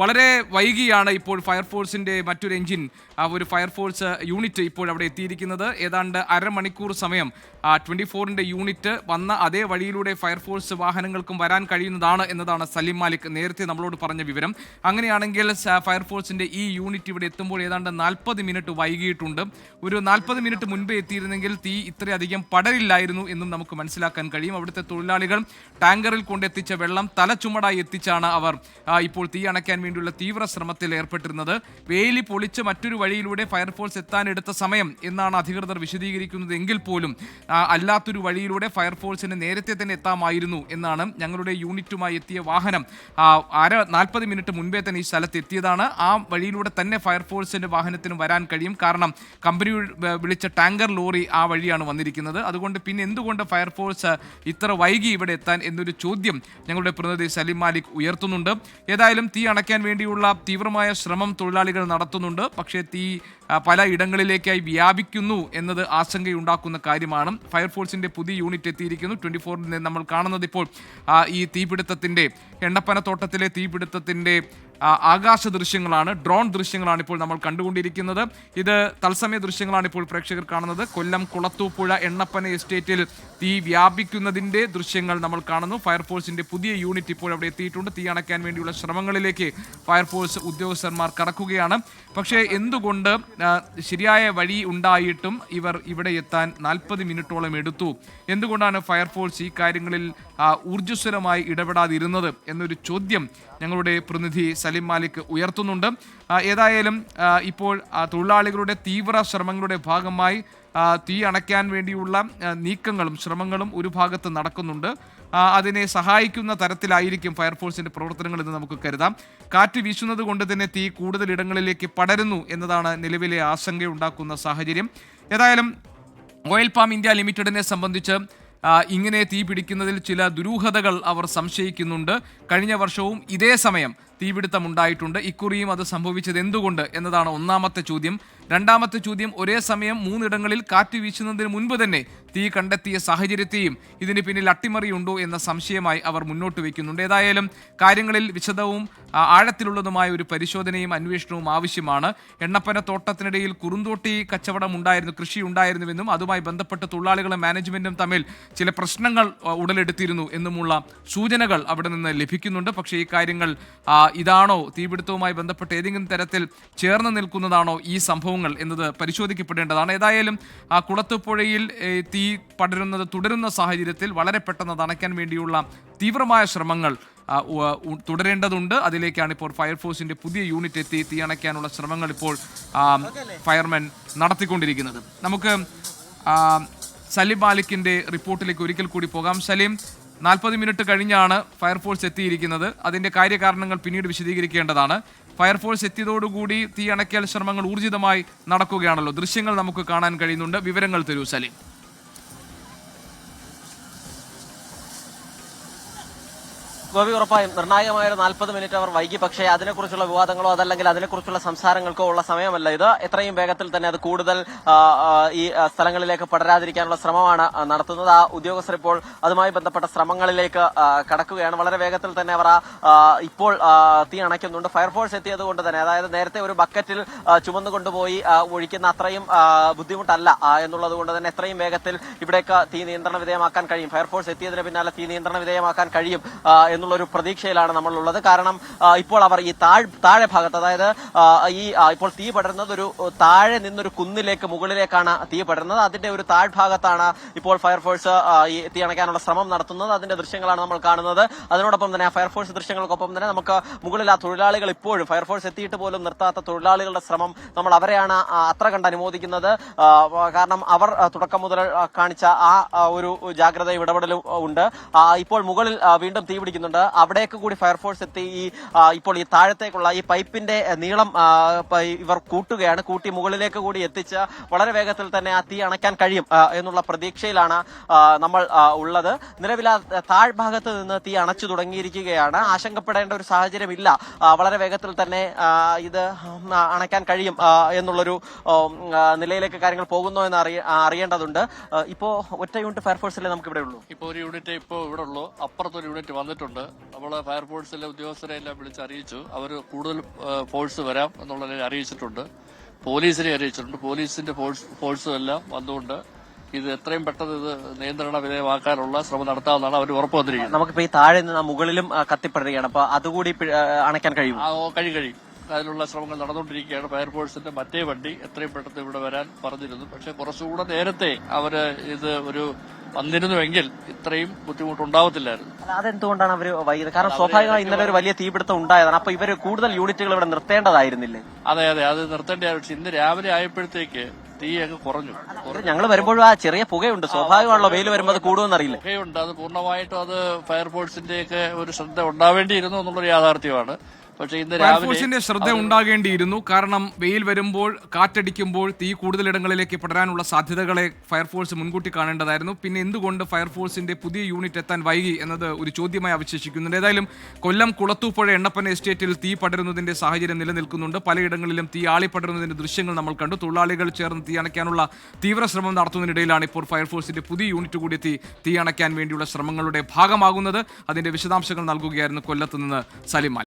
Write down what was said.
വളരെ വൈകിയാണ് ഇപ്പോൾ ഫയർഫോഴ്സിന്റെ മറ്റൊരു എഞ്ചിൻ ഒരു ഫയർഫോഴ്സ് യൂണിറ്റ് ഇപ്പോൾ അവിടെ എത്തിയിരിക്കുന്നത്. ഏതാണ്ട് അരമണിക്കൂർ സമയം 24ന്റെ യൂണിറ്റ് വന്ന അതേ വഴിയിലൂടെ ഫയർഫോഴ്സ് വാഹനങ്ങൾക്കും വരാൻ കഴിയുന്നതാണ് എന്നതാണ് സലിം മാലിക് നേരത്തെ നമ്മളോട് പറഞ്ഞ വിവരം. അങ്ങനെയാണെങ്കിൽ ഫയർഫോഴ്സിന്റെ ഈ യൂണിറ്റ് ഇവിടെ എത്തുമ്പോൾ ഏതാണ്ട് 40 മിനിറ്റ് വൈകിയിട്ടുണ്ട്. ഒരു 40 മിനിറ്റ് മുൻപേ എത്തിയിരുന്നെങ്കിൽ തീ ഇത്രയധികം പടരില്ലായിരുന്നു എന്നും നമുക്ക് മനസ്സിലാക്കാൻ കഴിയും. അവിടുത്തെ തൊഴിലാളികൾ ടാങ്കറിൽ കൊണ്ടെത്തിച്ച വെള്ളം തലച്ചുമടായി എത്തിച്ചാണ് അവർ ഇപ്പോൾ തീ അണയ്ക്കാൻ വേണ്ടിയുള്ള തീവ്ര ശ്രമത്തിൽ ഏർപ്പെട്ടിരുന്നത്. വേലി പൊളിച്ച് മറ്റൊരു വഴിയിലൂടെ ഫയർഫോഴ്സ് എത്താനെടുത്ത സമയം എന്നാണ് അധികൃതർ വിശദീകരിക്കുന്നത്. എങ്കിൽ പോലും അല്ലാത്തൊരു വഴിയിലൂടെ ഫയർഫോഴ്സിന് നേരത്തെ തന്നെ എത്താമായിരുന്നു എന്നാണ്. ഞങ്ങളുടെ യൂണിറ്റുമായി എത്തിയ വാഹനം 40 മിനിറ്റ് മുൻപേ തന്നെ ഈ സ്ഥലത്ത് എത്തിയതാണ്. ആ വഴിയിലൂടെ തന്നെ ഫയർഫോഴ്സിന്റെ വാഹനത്തിന് വരാൻ കഴിയും. കാരണം കമ്പനി വിളിച്ച ടാങ്കർ ലോറി ആ വഴിയാണ് വന്നിരിക്കുന്നത്. അതുകൊണ്ട് പിന്നെ എന്തുകൊണ്ട് ഫയർഫോഴ്സ് ഇത്ര വൈകി ഇവിടെ എത്താൻ എന്നൊരു ചോദ്യം ഞങ്ങളുടെ പ്രതിനിധി സലിം മാലിക് ഉയർത്തുന്നുണ്ട്. ഏതായാലും തീ അണയ്ക്കാൻ വേണ്ടിയുള്ള തീവ്രമായ ശ്രമം തൊഴിലാളികൾ നടത്തുന്നുണ്ട്. പക്ഷേ തീ പല ഇടങ്ങളിലേക്കായി വ്യാപിക്കുന്നു എന്നത് ആശങ്കയുണ്ടാക്കുന്ന കാര്യമാണ്. ഫയർഫോഴ്സിന്റെ പുതിയ യൂണിറ്റ് എത്തിയിരിക്കുന്നു. 24 നമ്മൾ കാണുന്നത് ഇപ്പോൾ ഈ തീപിടുത്തത്തിന്റെ എണ്ണപ്പനത്തോട്ടത്തിലെ തീപിടുത്തത്തിന്റെ ആകാശ ദൃശ്യങ്ങളാണ്, ഡ്രോൺ ദൃശ്യങ്ങളാണ് ഇപ്പോൾ നമ്മൾ കണ്ടുകൊണ്ടിരിക്കുന്നത്. ഇത് തത്സമയ ദൃശ്യങ്ങളാണ് ഇപ്പോൾ പ്രേക്ഷകർ കാണുന്നത്. കൊല്ലം കുളത്തൂപ്പുഴ എണ്ണപ്പന എസ്റ്റേറ്റിൽ തീ വ്യാപിക്കുന്നതിന്റെ ദൃശ്യങ്ങൾ നമ്മൾ കാണുന്നു. ഫയർഫോഴ്സിന്റെ പുതിയ യൂണിറ്റ് ഇപ്പോൾ അവിടെ എത്തിയിട്ടുണ്ട്. തീ അണയ്ക്കാൻ വേണ്ടിയുള്ള ശ്രമങ്ങളിലേക്ക് ഫയർഫോഴ്സ് ഉദ്യോഗസ്ഥന്മാർ കടക്കുകയാണ്. പക്ഷേ എന്തുകൊണ്ട് ശരിയായ വഴി ഉണ്ടായിട്ടും ഇവർ ഇവിടെ എത്താൻ 40 മിനിറ്റോളം എടുത്തു? എന്തുകൊണ്ടാണ് ഫയർഫോഴ്സ് ഈ കാര്യങ്ങളിൽ ഊർജ്ജസ്വലമായി ഇടപെടാതിരുന്നത് എന്നൊരു ചോദ്യം ഞങ്ങളുടെ പ്രതിനിധി സലിം മാലിക് ഉയർത്തുന്നുണ്ട്. ഏതായാലും ഇപ്പോൾ തൊഴിലാളികളുടെ തീവ്ര ശ്രമങ്ങളുടെ ഭാഗമായി തീ അണയ്ക്കാൻ വേണ്ടിയുള്ള നീക്കങ്ങളും ശ്രമങ്ങളും ഒരു ഭാഗത്ത് നടക്കുന്നുണ്ട്. അതിനെ സഹായിക്കുന്ന തരത്തിലായിരിക്കും ഫയർഫോഴ്സിന്റെ പ്രവർത്തനങ്ങൾ എന്ന് നമുക്ക് കരുതാം. കാറ്റ് വീശുന്നത് കൊണ്ട് തന്നെ തീ കൂടുതൽ ഇടങ്ങളിലേക്ക് പടരുന്നു എന്നതാണ് നിലവിലെ ആശങ്കയുണ്ടാക്കുന്ന സാഹചര്യം. ഏതായാലും ഓയിൽ പാം ഇന്ത്യ ലിമിറ്റഡിനെ സംബന്ധിച്ച് ഇങ്ങനെ തീ പിടിക്കുന്നതിൽ ചില ദുരൂഹതകൾ അവർ സംശയിക്കുന്നുണ്ട്. കഴിഞ്ഞ വർഷവും ഇതേ സമയം തീപിടുത്തം ഉണ്ടായിട്ടുണ്ട്. ഇക്കുറിയും അത് സംഭവിച്ചത് എന്തുകൊണ്ട് എന്നതാണ് ഒന്നാമത്തെ ചോദ്യം. രണ്ടാമത്തെ ചോദ്യം, ഒരേ സമയം 3 ഇടങ്ങളിൽ കാറ്റ് വീശുന്നതിന് മുൻപ് തന്നെ തീ കണ്ടെത്തിയ സാഹചര്യത്തെയും ഇതിന് പിന്നിൽ അട്ടിമറിയുണ്ടോ എന്ന സംശയമായി അവർ മുന്നോട്ട് വയ്ക്കുന്നുണ്ട്. ഏതായാലും കാര്യങ്ങളിൽ വിശദവും ആഴത്തിലുള്ളതുമായ ഒരു പരിശോധനയും അന്വേഷണവും ആവശ്യമാണ്. എണ്ണപ്പന തോട്ടത്തിനിടയിൽ കുറുന്തോട്ടി കച്ചവടം ഉണ്ടായിരുന്നു, കൃഷി ഉണ്ടായിരുന്നുവെന്നും അതുമായി ബന്ധപ്പെട്ട് തൊഴിലാളികളും മാനേജ്മെന്റും തമ്മിൽ ചില പ്രശ്നങ്ങൾ ഉടലെടുത്തിരുന്നു എന്നുമുള്ള സൂചനകൾ അവിടെ നിന്ന് ലഭിക്കുന്നുണ്ട്. പക്ഷേ ഈ കാര്യങ്ങൾ ഇതാണോ തീപിടുത്തവുമായി ബന്ധപ്പെട്ട് ഏതെങ്കിലും തരത്തിൽ ചേർന്ന് നിൽക്കുന്നതാണോ ഈ സംഭവങ്ങൾ എന്നത് പരിശോധിക്കപ്പെടേണ്ടതാണ്. ഏതായാലും കുളത്തുപുഴയിൽ തീ പടരുന്നത് തുടരുന്ന സാഹചര്യത്തിൽ വളരെ പെട്ടെന്ന് അണയ്ക്കാൻ വേണ്ടിയുള്ള തീവ്രമായ ശ്രമങ്ങൾ തുടരേണ്ടതുണ്ട്. അതിലേക്കാണ് ഇപ്പോൾ ഫയർഫോഴ്സിന്റെ പുതിയ യൂണിറ്റ് എത്തി തീ അണയ്ക്കാനുള്ള ശ്രമങ്ങൾ ഇപ്പോൾ ഫയർമെൻ നടത്തിക്കൊണ്ടിരിക്കുന്നത്. നമുക്ക് സലിം മാലിക്കിന്റെ റിപ്പോർട്ടിലേക്ക് ഒരിക്കൽ കൂടി പോകാം. സലീം, 40 മിനിറ്റ് കഴിഞ്ഞാണ് ഫയർഫോഴ്സ് എത്തിയിരിക്കുന്നത്. അതിന്റെ കാര്യകാരണങ്ങൾ പിന്നീട് വിശദീകരിക്കേണ്ടതാണ്. ഫയർഫോഴ്സ് എത്തിയതോടുകൂടി തീ അണയ്ക്കൽ ശ്രമങ്ങൾ ഊർജിതമായി നടക്കുകയാണല്ലോ. ദൃശ്യങ്ങൾ നമുക്ക് കാണാൻ കഴിയുന്നുണ്ട്. വിവരങ്ങൾ തരൂ സലീം. ഗോപി, ഉറപ്പായും നിർണായകമായ 40 മിനിറ്റ് അവർ വൈകി. പക്ഷേ അതിനെക്കുറിച്ചുള്ള വിവാദങ്ങളോ അതല്ലെങ്കിൽ അതിനെക്കുറിച്ചുള്ള സംസാരങ്ങൾക്കോ ഉള്ള സമയമല്ല ഇത്. എത്രയും വേഗത്തിൽ തന്നെ അത് കൂടുതൽ ഈ സ്ഥലങ്ങളിലേക്ക് പടരാതിരിക്കാനുള്ള ശ്രമമാണ് നടത്തുന്നത്. ആ ഉദ്യോഗസ്ഥർ ഇപ്പോൾ അതുമായി ബന്ധപ്പെട്ട ശ്രമങ്ങളിലേക്ക് കടക്കുകയാണ്. വളരെ വേഗത്തിൽ തന്നെ അവർ ഇപ്പോൾ തീ അണയ്ക്കുന്നുണ്ട്. ഫയർഫോഴ്സ് എത്തിയത് കൊണ്ട് തന്നെ, അതായത് നേരത്തെ ഒരു ബക്കറ്റിൽ ചുമന്നു കൊണ്ടുപോയി ഒഴിക്കുന്ന അത്രയും ബുദ്ധിമുട്ടല്ല എന്നുള്ളത് കൊണ്ട് തന്നെ എത്രയും വേഗത്തിൽ ഇവിടേക്ക് തീ നിയന്ത്രണ വിധേയമാക്കാൻ കഴിയും. ഫയർഫോഴ്സ് എത്തിയതിന് പിന്നാലെ തീ നിയന്ത്രണ വിധേയമാക്കാൻ കഴിയും എന്നുള്ളൊരു പ്രതീക്ഷയിലാണ് നമ്മളുള്ളത്. കാരണം ഇപ്പോൾ അവർ ഈ താഴെ ഭാഗത്ത്, അതായത് ഇപ്പോൾ തീ പടരുന്നത് ഒരു താഴെ നിന്നൊരു കുന്നിലേക്ക് മുകളിലേക്കാണ് തീ പടരുന്നത്. അതിന്റെ ഒരു താഴ്ഭാഗത്താണ് ഇപ്പോൾ ഫയർഫോഴ്സ് ഈ തീ അണയ്ക്കാനുള്ള ശ്രമം നടത്തുന്നത്. അതിന്റെ ദൃശ്യങ്ങളാണ് നമ്മൾ കാണുന്നത്. അതിനോടൊപ്പം തന്നെ ആ ഫയർഫോഴ്സ് ദൃശ്യങ്ങൾക്കൊപ്പം തന്നെ നമുക്ക് മുകളിൽ ആ തൊഴിലാളികൾ ഇപ്പോഴും ഫയർഫോഴ്സ് എത്തിയിട്ട് പോലും നിർത്താത്ത തൊഴിലാളികളുടെ ശ്രമം, നമ്മൾ അവരെയാണ് അത്ര കണ്ട് അനുമോദിക്കുന്നത്. കാരണം അവർ തുടക്കം മുതൽ കാണിച്ച ആ ഒരു ജാഗ്രതയും ഇടപെടലും ഉണ്ട്. ഇപ്പോൾ മുകളിൽ വീണ്ടും തീ പിടിക്കുന്നുണ്ട്. അവിടേക്ക് കൂടി ഫയർഫോഴ്സ് എത്തി ഇപ്പോൾ ഈ താഴത്തേക്കുള്ള ഈ പൈപ്പിന്റെ നീളം ഇവർ കൂട്ടുകയാണ്. കൂട്ടി മുകളിലേക്ക് കൂടി എത്തിച്ച് വളരെ വേഗത്തിൽ തന്നെ ആ തീ അണയ്ക്കാൻ കഴിയും എന്നുള്ള പ്രതീക്ഷയിലാണ് നമ്മൾ ഉള്ളത്. നിലവിൽ താഴ്ഭാഗത്ത് നിന്ന് തീ അണച്ചു തുടങ്ങിയിരിക്കുകയാണ്. ആശങ്കപ്പെടേണ്ട ഒരു സാഹചര്യമില്ല. വളരെ വേഗത്തിൽ തന്നെ ഇത് അണയ്ക്കാൻ കഴിയും എന്നുള്ളൊരു നിലയിലേക്ക് കാര്യങ്ങൾ പോകുന്നോ എന്ന് അറിയേണ്ടതുണ്ട്. ഇപ്പോ ഒറ്റ യൂണിറ്റ് ഫയർഫോഴ്സിലെ നമുക്ക് ഇവിടെ ഉള്ളൂ. ഇപ്പോൾ ഒരു യൂണിറ്റ് ഇപ്പോൾ ഇവിടെ ഉള്ളൂ. അപ്പുറത്തൊരു യൂണിറ്റ് വന്നിട്ടുണ്ട്. അറിയിച്ചിട്ടുണ്ട്. നമ്മൾ ഫയർഫോഴ്സിലെ ഉദ്യോഗസ്ഥരെ എല്ലാം വിളിച്ചറിയിച്ചു. അവർ കൂടുതൽ ഫോഴ്സ് വരാം എന്നുള്ളതിനെ അറിയിച്ചിട്ടുണ്ട്. പോലീസിനെ അറിയിച്ചിട്ടുണ്ട്. പോലീസിന്റെ ഫോഴ്സും എല്ലാം വന്നുകൊണ്ട് ഇത് എത്രയും പെട്ടെന്ന് ഇത് നിയന്ത്രണ വിധേയമാക്കാനുള്ള ശ്രമം നടത്താമെന്നാണ് അവർ ഉറപ്പ് വന്നിരിക്കുന്നത്. നമുക്കിപ്പോ ഈ താഴെ നിന്ന് മുകളിലും കത്തിപ്പെടുകയാണ്. അപ്പൊ അതുകൂടി അണയ്ക്കാൻ കഴിയും. കഴിയും. അതിനുള്ള ശ്രമങ്ങൾ നടന്നുകൊണ്ടിരിക്കുകയാണ്. ഫയർഫോഴ്സിന്റെ മറ്റേ വണ്ടി എത്രയും പെട്ടെന്ന് ഇവിടെ വരാൻ പറഞ്ഞിരുന്നു. പക്ഷെ കുറച്ചുകൂടെ നേരത്തെ അവര് ഇത് വന്നിരുന്നുവെങ്കിൽ ഇത്രയും ബുദ്ധിമുട്ടുണ്ടാവത്തില്ലായിരുന്നു. അതെന്തുകൊണ്ടാണ് അവർ വൈകിയത്? കാരണം സ്വാഭാവികമായി ഇന്നലെ ഒരു വലിയ തീപിടുത്തം ഉണ്ടായതാണ്. അപ്പൊ ഇവര് കൂടുതൽ യൂണിറ്റുകൾ ഇവിടെ നിർത്തേണ്ടതായിരുന്നില്ലേ? അതെ, അത് നിർത്തേണ്ടതാണ്. പക്ഷെ ഇന്ന് രാവിലെ ആയപ്പോഴത്തേക്ക് തീ അങ്ങ് കുറഞ്ഞു. ഞങ്ങൾ വരുമ്പോഴും ആ ചെറിയ പുകയുണ്ട്. സ്വാഭാവികമാണല്ലോ, വെയിൽ വരുമ്പോൾ അത് കൂടുമെന്നറിയില്ല. പുകയുണ്ട്. അത് പൂർണ്ണമായിട്ടും അത് ഫയർഫോഴ്സിന്റെയൊക്കെ ഒരു ശ്രദ്ധ ഉണ്ടാവേണ്ടിയിരുന്നു എന്നുള്ളൊരു യാഥാർത്ഥ്യമാണ്. പക്ഷേ ഇന്ന് ഫയർഫോഴ്സിന്റെ ശ്രദ്ധ ഉണ്ടാകേണ്ടിയിരുന്നു. കാരണം വെയിൽ വരുമ്പോൾ, കാറ്റടിക്കുമ്പോൾ തീ കൂടുതലിടങ്ങളിലേക്ക് പടരാനുള്ള സാധ്യതകളെ ഫയർഫോഴ്സ് മുൻകൂട്ടി കാണേണ്ടതായിരുന്നു. പിന്നെ എന്തുകൊണ്ട് ഫയർഫോഴ്സിന്റെ പുതിയ യൂണിറ്റ് എത്താൻ വൈകി എന്നത് ഒരു ചോദ്യമായി അവശേഷിക്കുന്നുണ്ട്. ഏതായാലും കൊല്ലം കുളത്തൂപ്പുഴ എണ്ണപ്പന എസ്റ്റേറ്റിൽ തീ പടരുന്നതിന്റെ സാഹചര്യം നിലനിൽക്കുന്നുണ്ട്. പലയിടങ്ങളിലും തീ ആളിപ്പടരുന്നതിന്റെ ദൃശ്യങ്ങൾ നമ്മൾ കണ്ടു. തൊഴിലാളികൾ ചേർന്ന് തീ അണയ്ക്കാനുള്ള തീവ്ര ശ്രമം നടത്തുന്നതിനിടയിലാണ് ഇപ്പോൾ ഫയർഫോഴ്സിന്റെ പുതിയ യൂണിറ്റ് കൂടി എത്തി തീ അണയ്ക്കാൻ വേണ്ടിയുള്ള ശ്രമങ്ങളുടെ ഭാഗമാകുന്നത്. അതിന്റെ വിശദാംശങ്ങൾ നൽകുകയായിരുന്നു കൊല്ലത്ത് നിന്ന് സലിമാൻ.